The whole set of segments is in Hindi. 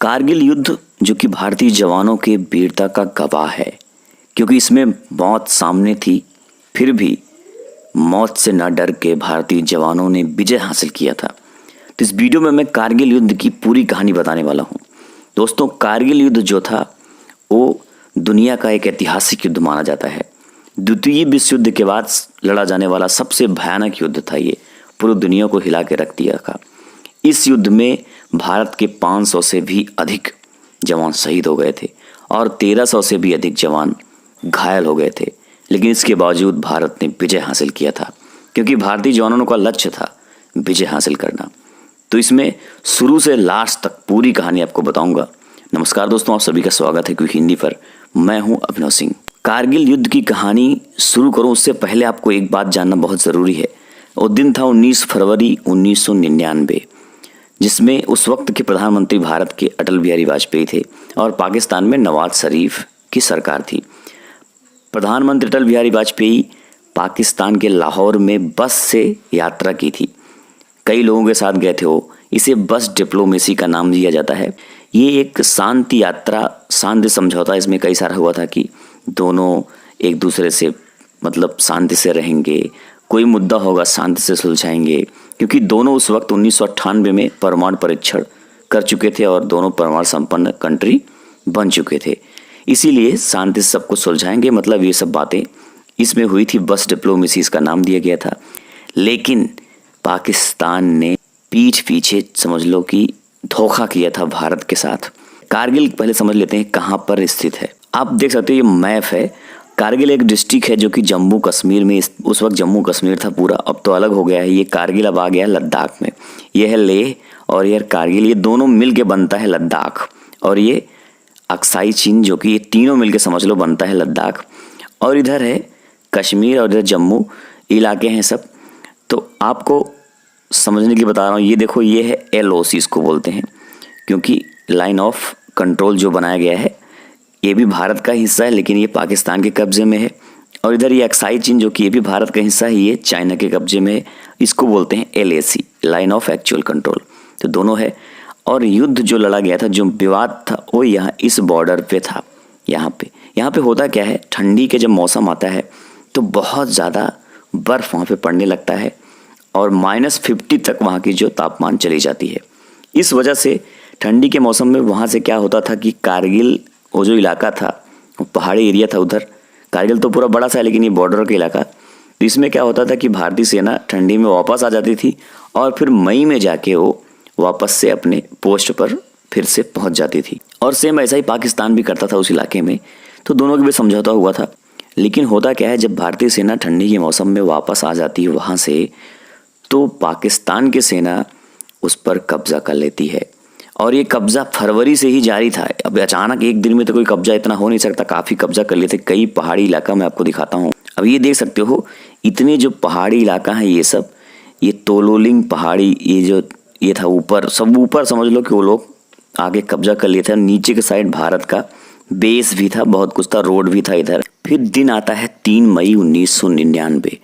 कारगिल युद्ध जो कि भारतीय जवानों के वीरता का गवाह है, क्योंकि इसमें मौत सामने थी, फिर भी मौत से न डर के भारतीय जवानों ने विजय हासिल किया था। तो इस वीडियो में मैं कारगिल युद्ध की पूरी कहानी बताने वाला हूँ। दोस्तों, कारगिल युद्ध जो था वो दुनिया का एक ऐतिहासिक युद्ध माना जाता है। द्वितीय विश्व युद्ध के बाद लड़ा जाने वाला सबसे भयानक युद्ध था। ये पूरी दुनिया को हिला के रख दिया था। इस युद्ध में भारत के 500 से भी अधिक जवान शहीद हो गए थे और 1300 से भी अधिक जवान घायल हो गए थे। लेकिन इसके बावजूद भारत ने विजय हासिल किया था, क्योंकि भारतीय जवानों का लक्ष्य था विजय हासिल करना। तो इसमें शुरू से लास्ट तक पूरी कहानी आपको बताऊंगा। नमस्कार दोस्तों, आप सभी का स्वागत है क्विक हिंदी पर। मैं हूं अभिनव सिंह। कारगिल युद्ध की कहानी शुरू करूं उससे पहले आपको एक बात जानना बहुत ज़रूरी है। वो दिन था 19 फरवरी 1999, जिसमें उस वक्त के प्रधानमंत्री भारत के अटल बिहारी वाजपेयी थे और पाकिस्तान में नवाज शरीफ की सरकार थी। प्रधानमंत्री अटल बिहारी वाजपेयी पाकिस्तान के लाहौर में बस से यात्रा की थी। कई लोगों के साथ गए थे वो। इसे बस डिप्लोमेसी का नाम दिया जाता है। ये एक शांति यात्रा, शांति समझौता इसमें कई सारा हुआ था कि दोनों एक दूसरे से शांति से रहेंगे, कोई मुद्दा होगा शांति से सुलझाएंगे, क्योंकि दोनों उस वक्त 1998 में परमाणु परीक्षण कर चुके थे और दोनों परमाणु संपन्न कंट्री बन चुके थे। इसीलिए शांति से सब कुछ सुलझाएंगे, ये सब बातें इसमें हुई थी। बस डिप्लोमेसी इसका नाम दिया गया था। लेकिन पाकिस्तान ने पीठ पीछे समझ लो कि धोखा किया था भारत के साथ। कारगिल पहले समझ लेते हैं कहाँ पर स्थित है। आप देख सकते हैं, ये मैप है। कारगिल एक डिस्ट्रिक्ट है जो कि जम्मू कश्मीर में, उस वक्त जम्मू कश्मीर था पूरा, अब तो अलग हो गया है। ये कारगिल अब आ गया है लद्दाख में। ये है लेह और ये कारगिल, ये दोनों मिल के बनता है लद्दाख। और ये अक्साई चीन, जो कि ये तीनों मिल के समझ लो बनता है लद्दाख। और इधर है कश्मीर और इधर जम्मू इलाके हैं सब। तो आपको समझने के लिए बता रहा हूँ। ये देखो, ये है LOC इसको बोलते हैं, क्योंकि लाइन ऑफ कंट्रोल जो बनाया गया है ये भी भारत का हिस्सा है, लेकिन ये पाकिस्तान के कब्जे में है। और इधर ये अक्साई चीन, जो कि ये भी भारत का हिस्सा है, ये चाइना के कब्जे में है। इसको बोलते हैं LAC, line of actual control. तो दोनों है। और युद्ध जो लड़ा गया था, जो विवाद था, वो यहाँ इस बॉर्डर पे था। यहाँ पे होता क्या है, ठंडी के जब मौसम आता है तो बहुत ज़्यादा बर्फ़ वहाँ पे पड़ने लगता है और -50 तक वहाँ की जो तापमान चली जाती है। इस वजह से ठंडी के मौसम में वहाँ से क्या होता था कि कारगिल, वो जो इलाका था, वो पहाड़ी एरिया था उधर। कारगिल तो पूरा बड़ा सा है, लेकिन ये बॉर्डर का इलाका। तो इसमें क्या होता था कि भारतीय सेना ठंडी में वापस आ जाती थी और फिर मई में जाके वो वापस से अपने पोस्ट पर फिर से पहुंच जाती थी। और सेम ऐसा ही पाकिस्तान भी करता था उस इलाके में। तो दोनों के बीच समझौता हुआ था। लेकिन होता क्या है, जब भारतीय सेना ठंडी के मौसम में वापस आ जाती है वहाँ से, तो पाकिस्तान की सेना उस पर कब्जा कर लेती है। और ये कब्जा फरवरी से ही जारी था। अब अचानक एक दिन में तो कोई कब्जा इतना हो नहीं सकता, काफ़ी कब्जा कर लेते। कई पहाड़ी इलाका मैं आपको दिखाता हूँ। अब ये देख सकते हो, इतने जो पहाड़ी इलाका है ये सब, ये तोलोलिंग पहाड़ी, ये था ऊपर, सब ऊपर समझ लो कि वो लोग आगे कब्जा कर लिए थे। नीचे के साइड भारत का बेस भी था, बहुत कुछ था, रोड भी था इधर। फिर दिन आता है 3 मई 1999,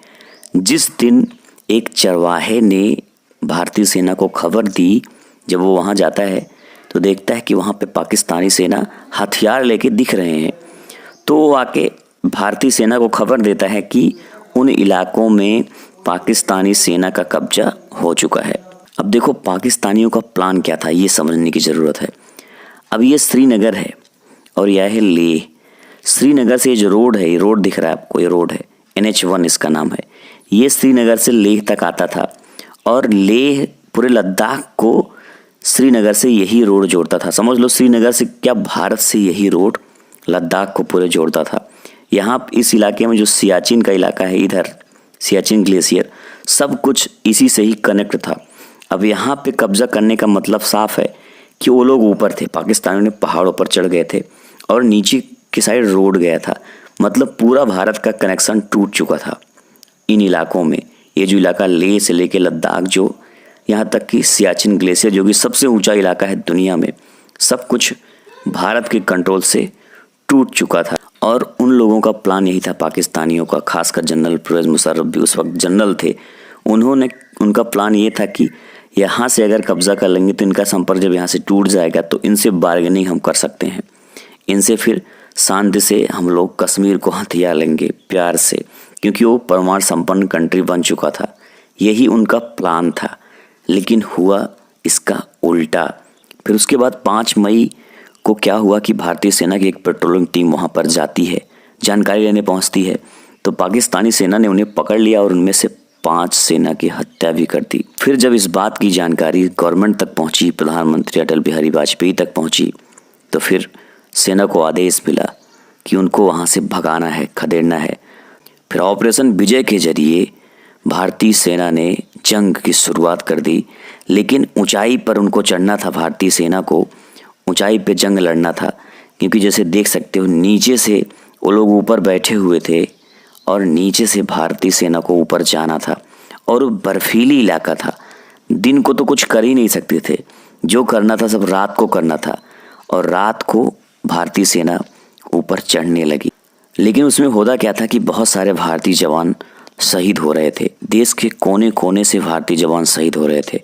जिस दिन एक चरवाहे ने भारतीय सेना को खबर दी। जब वो वहाँ जाता है तो देखता है कि वहाँ पे पाकिस्तानी सेना हथियार लेके दिख रहे हैं। तो वो आके भारतीय सेना को खबर देता है कि उन इलाकों में पाकिस्तानी सेना का कब्जा हो चुका है। अब देखो, पाकिस्तानियों का प्लान क्या था, ये समझने की ज़रूरत है। अब ये श्रीनगर है और यह है लेह। श्रीनगर से ये जो रोड है, ये रोड दिख रहा है आपको, ये रोड है NH1 इसका नाम है। ये श्रीनगर से लेह तक आता था और लेह पूरे लद्दाख को श्रीनगर से यही रोड जोड़ता था। समझ लो, श्रीनगर से क्या, भारत से यही रोड लद्दाख को पूरे जोड़ता था। यहाँ इस इलाके में जो सियाचिन का इलाका है, इधर सियाचिन ग्लेशियर, सब कुछ इसी से ही कनेक्ट था। अब यहाँ पे कब्जा करने का मतलब साफ है कि वो लोग ऊपर थे, पाकिस्तानियों ने पहाड़ों पर चढ़ गए थे और नीचे की साइड रोड गया था। पूरा भारत का कनेक्शन टूट चुका था इन इलाकों में। ये जो इलाका लेह से लेके लद्दाख, जो यहाँ तक कि सियाचिन ग्लेशियर, जो कि सबसे ऊंचा इलाका है दुनिया में, सब कुछ भारत के कंट्रोल से टूट चुका था। और उन लोगों का प्लान यही था, पाकिस्तानियों का, खासकर जनरल परवेज़ मुशर्रफ भी उस वक्त जनरल थे। उनका प्लान ये था कि यहाँ से अगर कब्जा कर लेंगे तो इनका संपर्क जब यहाँ से टूट जाएगा तो इनसे बार्गेनिंग हम कर सकते हैं, इनसे फिर शांति से हम लोग कश्मीर को हथिया लेंगे प्यार से, क्योंकि वो परमाणु संपन्न कंट्री बन चुका था। यही उनका प्लान था, लेकिन हुआ इसका उल्टा। फिर उसके बाद 5 मई को क्या हुआ कि भारतीय सेना की एक पेट्रोलिंग टीम वहाँ पर जाती है, जानकारी लेने पहुँचती है, तो पाकिस्तानी सेना ने उन्हें पकड़ लिया और उनमें से 5 सेना की हत्या भी कर दी। फिर जब इस बात की जानकारी गवर्नमेंट तक पहुंची, प्रधानमंत्री अटल बिहारी वाजपेयी तक पहुंची, तो फिर सेना को आदेश मिला कि उनको वहां से भगाना है, खदेड़ना है। फिर ऑपरेशन विजय के जरिए भारतीय सेना ने जंग की शुरुआत कर दी, लेकिन ऊंचाई पर उनको चढ़ना था। भारतीय सेना को ऊंचाई पे जंग लड़ना था, क्योंकि जैसे देख सकते हो नीचे से वो लोग ऊपर बैठे हुए थे और नीचे से भारतीय सेना को ऊपर जाना था, और बर्फीली इलाका था। दिन को तो कुछ कर ही नहीं सकते थे, जो करना था सब रात को करना था, और रात को भारतीय सेना ऊपर चढ़ने लगी। लेकिन उसमें होता क्या था कि बहुत सारे भारतीय जवान शहीद हो रहे थे, देश के कोने कोने से भारतीय जवान शहीद हो रहे थे,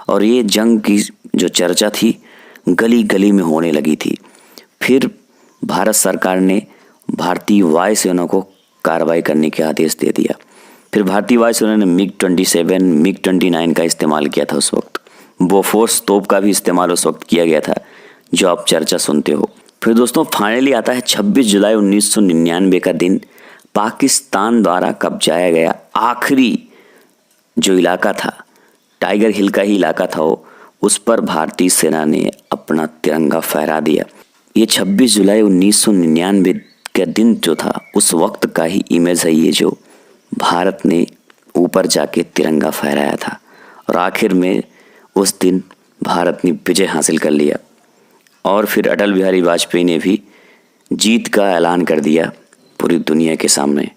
और ये जंग की जो चर्चा थी गली गली में होने लगी थी। फिर भारत सरकार ने भारतीय वायुसेना को कार्रवाई करने के आदेश दे दिया। फिर भारतीय वायुसेना ने MiG-27, MiG-29 का इस्तेमाल किया था उस वक्त। बोफोर्स तोप का भी इस्तेमाल उस वक्त किया गया था, जो आप चर्चा सुनते हो। फिर दोस्तों फाइनली आता है 26 जुलाई 1999 का दिन। पाकिस्तान द्वारा कब्जाया गया आखिरी जो इलाका था, टाइगर हिल का ही इलाका था वो, उस पर भारतीय सेना ने अपना तिरंगा फहरा दिया। ये 26 जुलाई 1999 का दिन जो था उस वक्त का ही इमेज है ये, जो भारत ने ऊपर जाके तिरंगा फहराया था, और आखिर में उस दिन भारत ने विजय हासिल कर लिया। और फिर अटल बिहारी वाजपेयी ने भी जीत का ऐलान कर दिया पूरी दुनिया के सामने,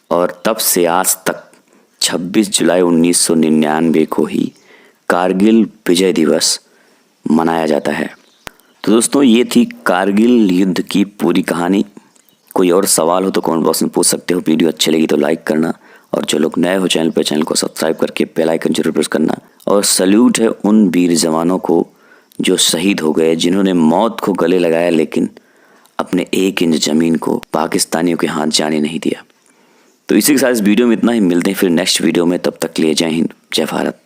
और तब से आज तक 26 जुलाई 1999 को ही कारगिल विजय दिवस मनाया जाता है। तो दोस्तों ये थी कारगिल युद्ध की पूरी कहानी। कोई और सवाल हो तो कमेंट बॉक्स में पूछ सकते हो। वीडियो अच्छी लगी तो लाइक करना, और जो लोग नए हो चैनल पर, चैनल को सब्सक्राइब करके बेल आइकन जरूर प्रेस करना। और सल्यूट है उन वीर जवानों को जो शहीद हो गए, जिन्होंने मौत को गले लगाया, लेकिन अपने 1 इंच ज़मीन को पाकिस्तानियों के हाथ जाने नहीं दिया। तो इसी के साथ इस वीडियो में इतना ही। मिलते हैं फिर नेक्स्ट वीडियो में, तब तक के लिए जय हिंद, जय भारत।